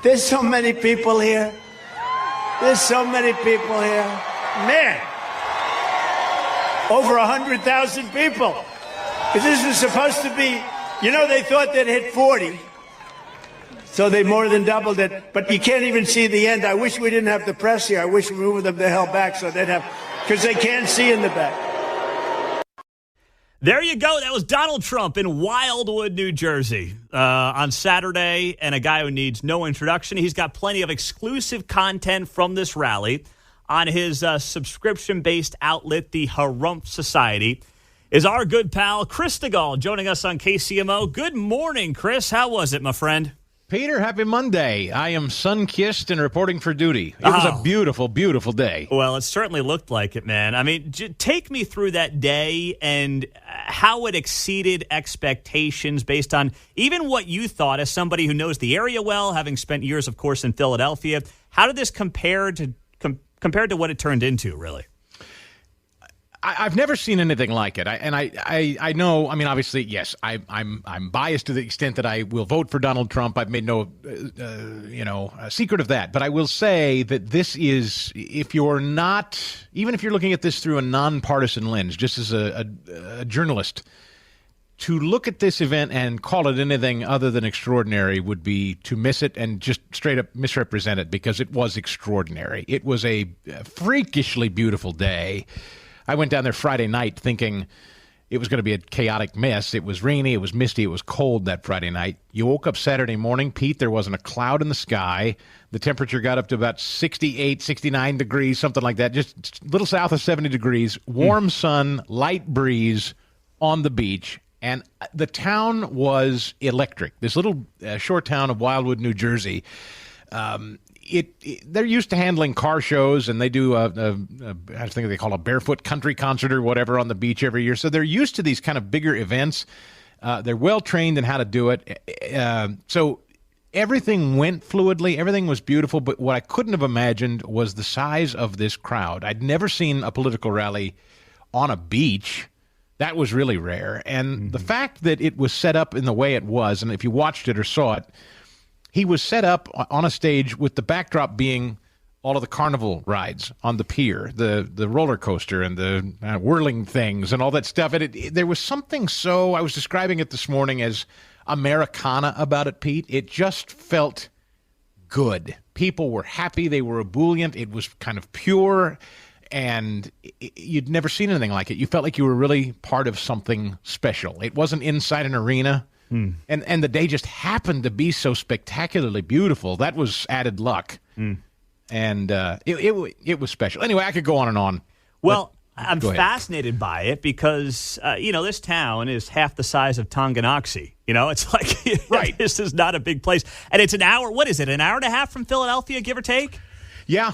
There's so many people here. There's so many people here. Man, over 100,000 people. This was supposed to be, they thought they'd hit 40. So they more than doubled it. But you can't even see the end. I wish we didn't have the press here. I wish we moved them the hell back so they'd have, because they can't see in the back. There you go. That was Donald Trump in Wildwood, New Jersey on Saturday, and a guy who needs no introduction. He's got plenty of exclusive content from this rally on his subscription-based outlet, the Harumph Society, is our good pal Chris Stigall joining us on KCMO. Good morning, Chris. How was it, my friend? Peter, happy Monday. I am sun-kissed and reporting for duty. It was a beautiful, beautiful day. Well, it certainly looked like it, man. I mean, take me through that day and how it exceeded expectations based on even what you thought as somebody who knows the area well, having spent years, of course, in Philadelphia. How did this compare to compared to what it turned into, really? I've never seen anything like it. I know, I mean, obviously, yes, I'm biased to the extent that I will vote for Donald Trump. I've made no, secret of that. But I will say that this is, even if you're looking at this through a nonpartisan lens, just as a journalist, to look at this event and call it anything other than extraordinary would be to miss it and just straight up misrepresent it, because it was extraordinary. It was a freakishly beautiful day. I went down there Friday night thinking it was going to be a chaotic mess. It was rainy, it was misty, it was cold that Friday night. You woke up Saturday morning, Pete, there wasn't a cloud in the sky. The temperature got up to about 68, 69 degrees, something like that, just a little south of 70 degrees. Warm sun, light breeze on the beach, and the town was electric. This little short town of Wildwood, New Jersey, they're used to handling car shows, and they do I think they call a barefoot country concert or whatever on the beach every year. So they're used to these kind of bigger events. They're well trained in how to do it. So everything went fluidly. Everything was beautiful. But what I couldn't have imagined was the size of this crowd. I'd never seen a political rally on a beach. That was really rare. And the fact that it was set up in the way it was, and if you watched it or saw it, he was set up on a stage with the backdrop being all of the carnival rides on the pier, the roller coaster and the whirling things and all that stuff. And there was something I was describing it this morning as Americana about it, Pete. It just felt good. People were happy. They were ebullient. It was kind of pure, and you'd never seen anything like it. You felt like you were really part of something special. It wasn't inside an arena. And the day just happened to be so spectacularly beautiful. That was added luck. And it was special. Anyway, I could go on and on. Well, I'm fascinated by it because, this town is half the size of Tonganoxie. It's like, right. This is not a big place. And it's an hour, what is it, an hour and a half from Philadelphia, give or take? Yeah,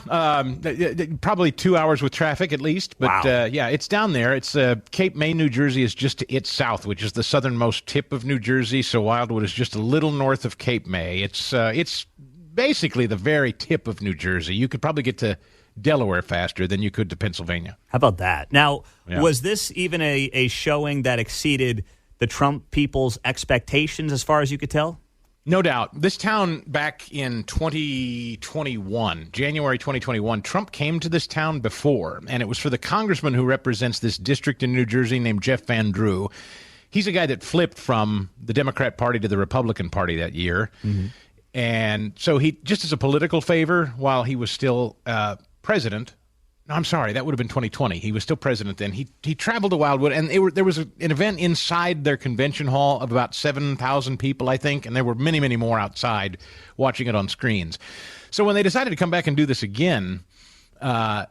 probably 2 hours with traffic at least. But, wow. It's down there. It's Cape May, New Jersey is just to its south, which is the southernmost tip of New Jersey. So Wildwood is just a little north of Cape May. It's basically the very tip of New Jersey. You could probably get to Delaware faster than you could to Pennsylvania. How about that? Now, Was this even a showing that exceeded the Trump people's expectations as far as you could tell? No doubt. This town back in 2021, January 2021, Trump came to this town before, and it was for the congressman who represents this district in New Jersey named Jeff Van Drew. He's a guy that flipped from the Democrat Party to the Republican Party that year. Mm-hmm. And so he, just as a political favor, while he was still president, no, I'm sorry, that would have been 2020. He was still president then. He traveled to Wildwood, and there was an event inside their convention hall of about 7,000 people, I think, and there were many, many more outside watching it on screens. So when they decided to come back and do this again, I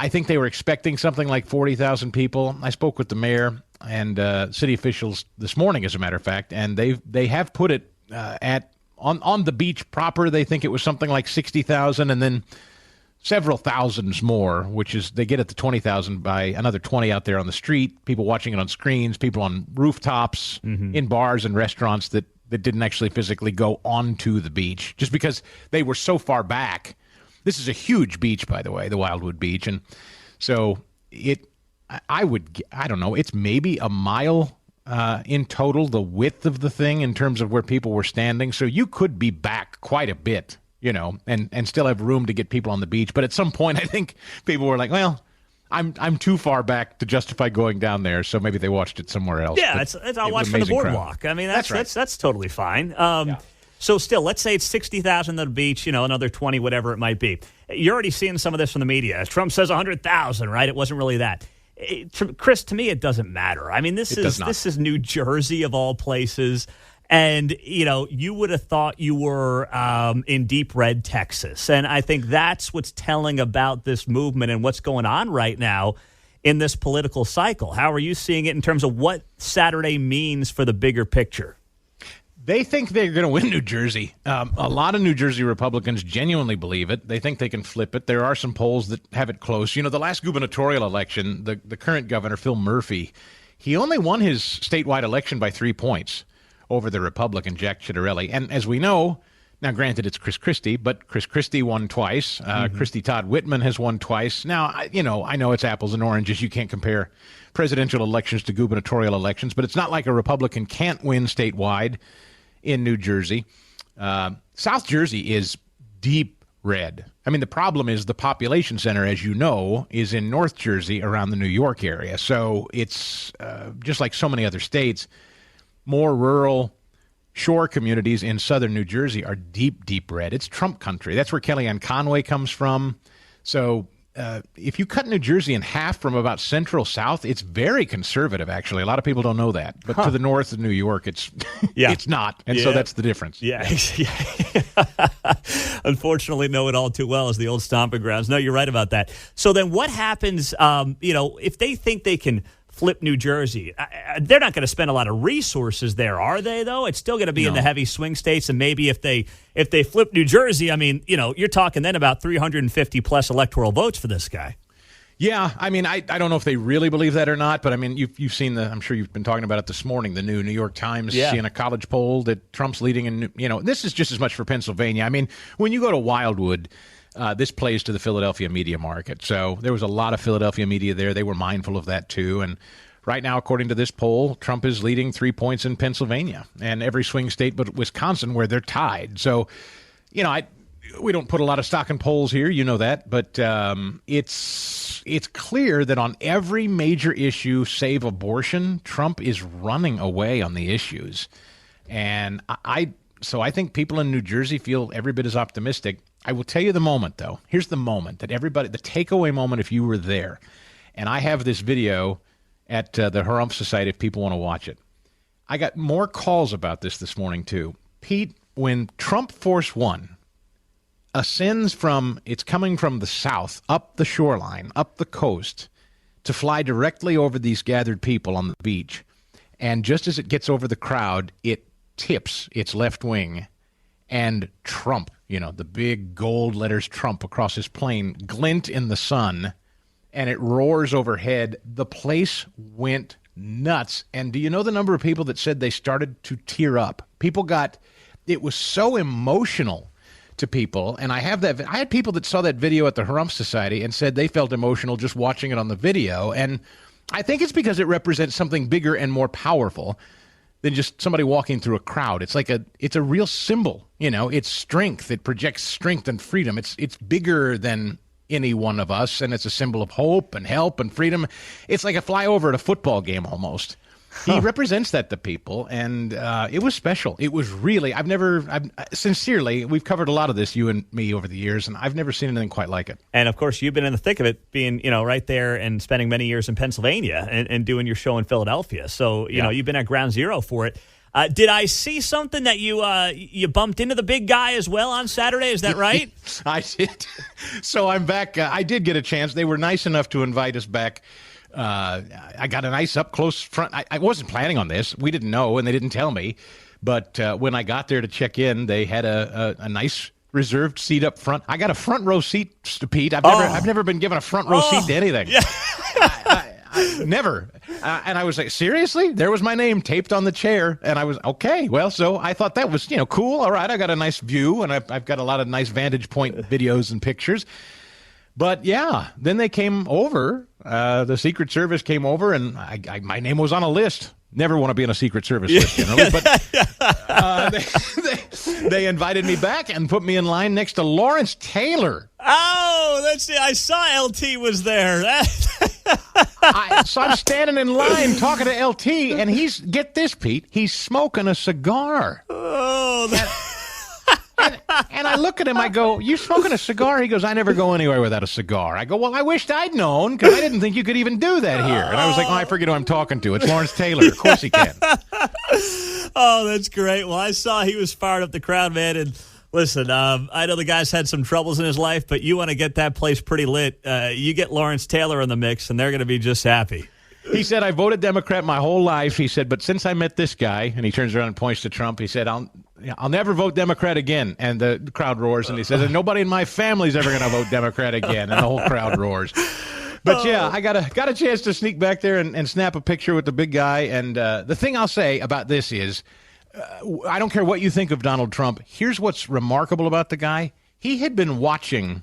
think they were expecting something like 40,000 people. I spoke with the mayor and city officials this morning, as a matter of fact, and they have put it on the beach proper. They think it was something like 60,000, and then several thousands more, which is they get it to 20,000 by another 20 out there on the street, people watching it on screens, people on rooftops, in bars and restaurants that didn't actually physically go onto the beach just because they were so far back. This is a huge beach, by the way, the Wildwood Beach. And so I don't know, it's maybe a mile in total, the width of the thing in terms of where people were standing. So you could be back quite a bit and still have room to get people on the beach. But at some point, I think people were like, well, I'm too far back to justify going down there, so maybe they watched it somewhere else. Yeah, I'll watch from the boardwalk. Crowd. I mean, that's totally fine. So still, let's say it's 60,000 at the beach, another 20, whatever it might be. You're already seeing some of this from the media. Trump says 100,000, right? It wasn't really that. Chris, to me, it doesn't matter. I mean, this is New Jersey of all places. And, you would have thought you were in deep red Texas. And I think that's what's telling about this movement and what's going on right now in this political cycle. How are you seeing it in terms of what Saturday means for the bigger picture? They think they're going to win New Jersey. A lot of New Jersey Republicans genuinely believe it. They think they can flip it. There are some polls that have it close. The last gubernatorial election, the current governor, Phil Murphy, he only won his statewide election by 3 points over the Republican, Jack Ciattarelli. And as we know, now granted it's Chris Christie, but Chris Christie won twice. Christie Todd Whitman has won twice. Now, I know it's apples and oranges. You can't compare presidential elections to gubernatorial elections, but it's not like a Republican can't win statewide in New Jersey. South Jersey is deep red. I mean, the problem is the population center, as you know, is in North Jersey around the New York area. So it's just like so many other states, more rural shore communities in southern New Jersey are deep, deep red. It's Trump country. That's where Kellyanne Conway comes from. So if you cut New Jersey in half from about central south, it's very conservative, actually. A lot of people don't know that. But to the north of New York, it's it's not. And so that's the difference. Yeah. Unfortunately, know it all too well as the old stomping grounds. No, you're right about that. So then what happens, if they think they can flip New Jersey? They're not going to spend a lot of resources there, are they, though? It's still going to be in the heavy swing states, and maybe if they flip New Jersey, I mean, you're talking then about 350-plus electoral votes for this guy. Yeah, I mean, I don't know if they really believe that or not, but I mean, you've seen I'm sure you've been talking about it this morning, the new New York Times in a college poll that Trump's leading in, this is just as much for Pennsylvania. I mean, when you go to Wildwood, this plays to the Philadelphia media market. So there was a lot of Philadelphia media there. They were mindful of that, too. And right now, according to this poll, Trump is leading 3 points in Pennsylvania and every swing state but Wisconsin where they're tied. So, we don't put a lot of stock in polls here. You know that. But it's clear that on every major issue, save abortion, Trump is running away on the issues. And So I think people in New Jersey feel every bit as optimistic. I will tell you the moment, though. Here's the moment that the takeaway moment if you were there. And I have this video at the Harumph Society if people want to watch it. I got more calls about this morning, too. Pete, when Trump Force One ascends it's coming from the south, up the shoreline, up the coast, to fly directly over these gathered people on the beach. And just as it gets over the crowd, it tips its left wing, and Trump, the big gold letters Trump across his plane, glint in the sun, and it roars overhead. The place went nuts. And do you know the number of people that said they started to tear up? It was so emotional to people. And I had people that saw that video at the Harumph Society and said they felt emotional just watching it on the video. And I think it's because it represents something bigger and more powerful than just somebody walking through a crowd. It's a real symbol, it's strength. It projects strength and freedom. It's bigger than any one of us, and it's a symbol of hope and help and freedom. It's like a flyover at a football game almost. He represents that to people, and it was special. It was really, sincerely, we've covered a lot of this, you and me, over the years, and I've never seen anything quite like it. And, of course, you've been in the thick of it, being, right there and spending many years in Pennsylvania and doing your show in Philadelphia. So, you've been at ground zero for it. Did I see something that you bumped into the big guy as well on Saturday? Is that right? I did. So I'm back. I did get a chance. They were nice enough to invite us back. I got a nice up-close front. I wasn't planning on this. We didn't know, and they didn't tell me. But when I got there to check in, they had a nice reserved seat up front. I got a front row seat, Pete. I've never been given a front row seat to anything. Yeah. I never. And I was like, seriously? There was my name taped on the chair. And I was, okay. Well, so I thought that was, cool. All right, I got a nice view, and I've got a lot of nice vantage point videos and pictures. But, then they came over. The Secret Service came over, and my name was on a list. Never want to be in a Secret Service list generally, but they invited me back and put me in line next to Lawrence Taylor. Oh, I saw LT was there. So I'm standing in line talking to LT, and get this, Pete, he's smoking a cigar. Oh, and I look at him, I go, you smoking a cigar? He goes, I never go anywhere without a cigar. I go, well, I wished I'd known, because I didn't think you could even do that here. And I was like, I forget who I'm talking to. It's Lawrence Taylor. Of course he can. Oh, that's great. Well, I saw he was fired up the crowd, man, and listen, I know the guy's had some troubles in his life, but you want to get that place pretty lit. You get Lawrence Taylor in the mix, and they're going to be just happy. He said, I voted Democrat my whole life. He said, but since I met this guy, and he turns around and points to Trump, he said, I'll never vote Democrat again. And the crowd roars, and he says, nobody in my family's ever going to vote Democrat again. And the whole crowd roars. But yeah, I got a chance to sneak back there and snap a picture with the big guy. And the thing I'll say about this is, I don't care what you think of Donald Trump. Here's what's remarkable about the guy. He had been watching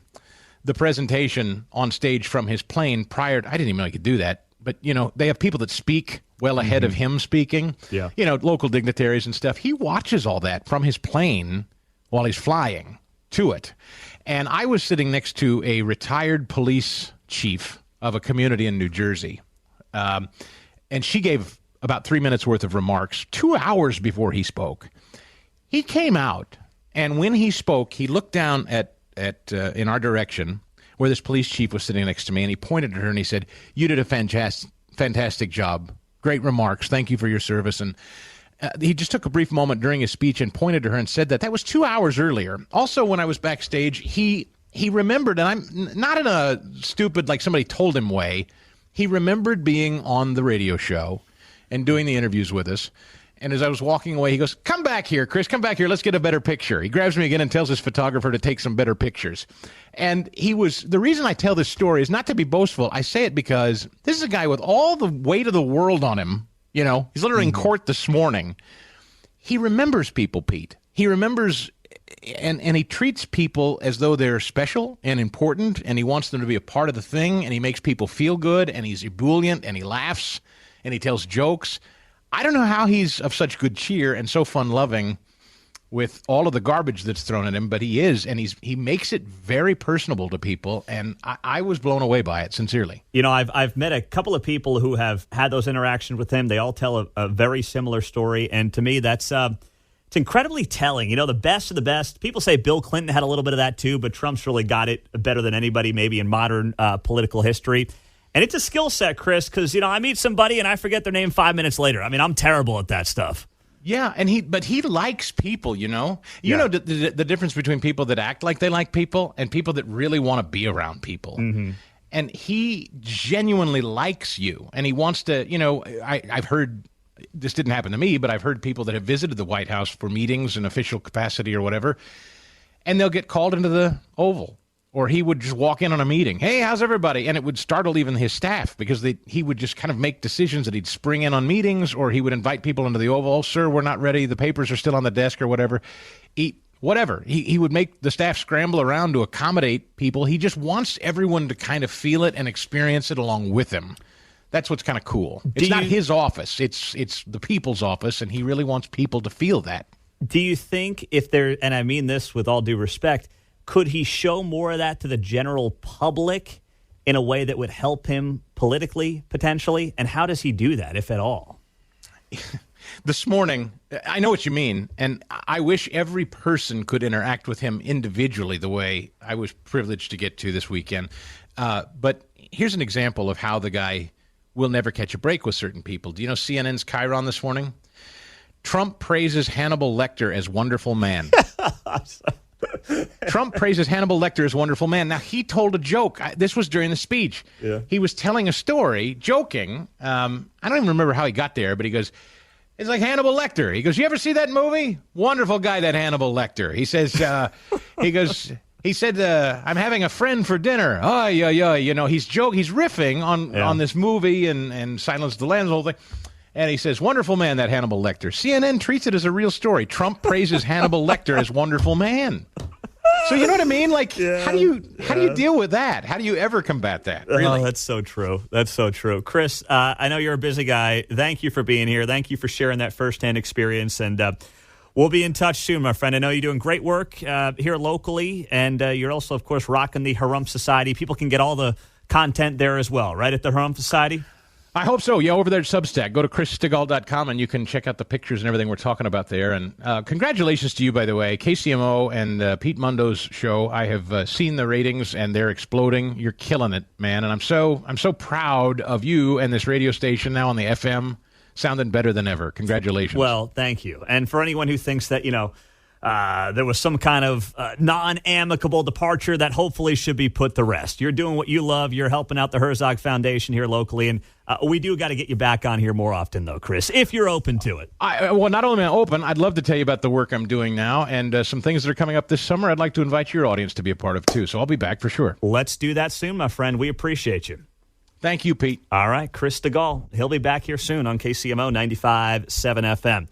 the presentation on stage from his plane prior. I didn't even know he could do that. But, they have people that speak well ahead of him speaking. Yeah. Local dignitaries and stuff. He watches all that from his plane while he's flying to it. And I was sitting next to a retired police chief of a community in New Jersey. And she gave about 3 minutes worth of remarks 2 hours before he spoke. He came out, and when he spoke, he looked down at in our direction where this police chief was sitting next to me, and he pointed at her and he said, you did a fantastic job. Great remarks. Thank you for your service. And he just took a brief moment during his speech and pointed to her and said that was 2 hours earlier. Also, when I was backstage, he remembered, and I'm not in a stupid, like somebody told him way, he remembered being on the radio show and doing the interviews with us. And as I was walking away, he goes, come back here, Chris, come back here. Let's get a better picture. He grabs me again and tells his photographer to take some better pictures. And the reason I tell this story is not to be boastful. I say it because this is a guy with all the weight of the world on him. He's literally in court this morning. He remembers people, Pete. He remembers, and he treats people as though they're special and important, and he wants them to be a part of the thing, and he makes people feel good, and he's ebullient, and he laughs, and he tells jokes. I don't know how he's of such good cheer and so fun-loving with all of the garbage that's thrown at him, but he is, and he makes it very personable to people, and I was blown away by it, sincerely. I've met a couple of people who have had those interactions with him. They all tell a very similar story, and to me, that's it's incredibly telling. The best of the best. People say Bill Clinton had a little bit of that too, but Trump's really got it better than anybody maybe in modern political history. And it's a skill set, Chris, because, I meet somebody and I forget their name 5 minutes later. I mean, I'm terrible at that stuff. Yeah, but he likes people, You know the difference between people that act like they like people and people that really want to be around people. Mm-hmm. And he genuinely likes you. And he wants to, I've heard, this didn't happen to me, but I've heard people that have visited the White House for meetings in official capacity or whatever, and they'll get called into the Oval. Or he would just walk in on a meeting. Hey, how's everybody? And it would startle even his staff because he would just kind of make decisions that he'd spring in on meetings, or he would invite people into the Oval. Oh, sir, we're not ready. The papers are still on the desk or whatever. He would make the staff scramble around to accommodate people. He just wants everyone to kind of feel it and experience it along with him. That's what's kind of cool. It's not his office. It's the people's office, and he really wants people to feel that. Do you think and I mean this with all due respect, could he show more of that to the general public in a way that would help him politically, potentially? And how does he do that, if at all? This morning, I know what you mean, and I wish every person could interact with him individually the way I was privileged to get to this weekend. But here's an example of how the guy will never catch a break with certain people. Do you know CNN's Chiron this morning? Trump praises Hannibal Lecter as wonderful man. Trump praises Hannibal Lecter as wonderful man. Now, he told a joke. This was during the speech. Yeah. He was telling a story, joking. I don't even remember how he got there, but he goes, it's like Hannibal Lecter. He goes, you ever see that movie? Wonderful guy, that Hannibal Lecter. He says, he said, I'm having a friend for dinner. Oh, yeah. He's riffing on this movie and Silence of the Lambs, the whole thing. And he says, wonderful man, that Hannibal Lecter. CNN treats it as a real story. Trump praises Hannibal Lecter as wonderful man. So you know what I mean? Like, how do you deal with that? How do you ever combat that? Really? Oh, that's so true. That's so true. Chris, I know you're a busy guy. Thank you for being here. Thank you for sharing that firsthand experience. And we'll be in touch soon, my friend. I know you're doing great work here locally. And you're also, of course, rocking the Harumph Society. People can get all the content there as well, right, at the Harumph Society? I hope so. Yeah, over there at Substack. Go to chrisstigall.com and you can check out the pictures and everything we're talking about there. And congratulations to you, by the way. KCMO and Pete Mundo's show. I have seen the ratings and they're exploding. You're killing it, man. And I'm so proud of you and this radio station now on the FM, sounding better than ever. Congratulations. Well, thank you. And for anyone who thinks that, there was some kind of non-amicable departure that hopefully should be put to rest. You're doing what you love. You're helping out the Herzog Foundation here locally. And we do got to get you back on here more often, though, Chris, if you're open to it. Well, not only am I open, I'd love to tell you about the work I'm doing now and some things that are coming up this summer I'd like to invite your audience to be a part of, too. So I'll be back for sure. Let's do that soon, my friend. We appreciate you. Thank you, Pete. All right, Chris Stigall. He'll be back here soon on KCMO 95.7 FM.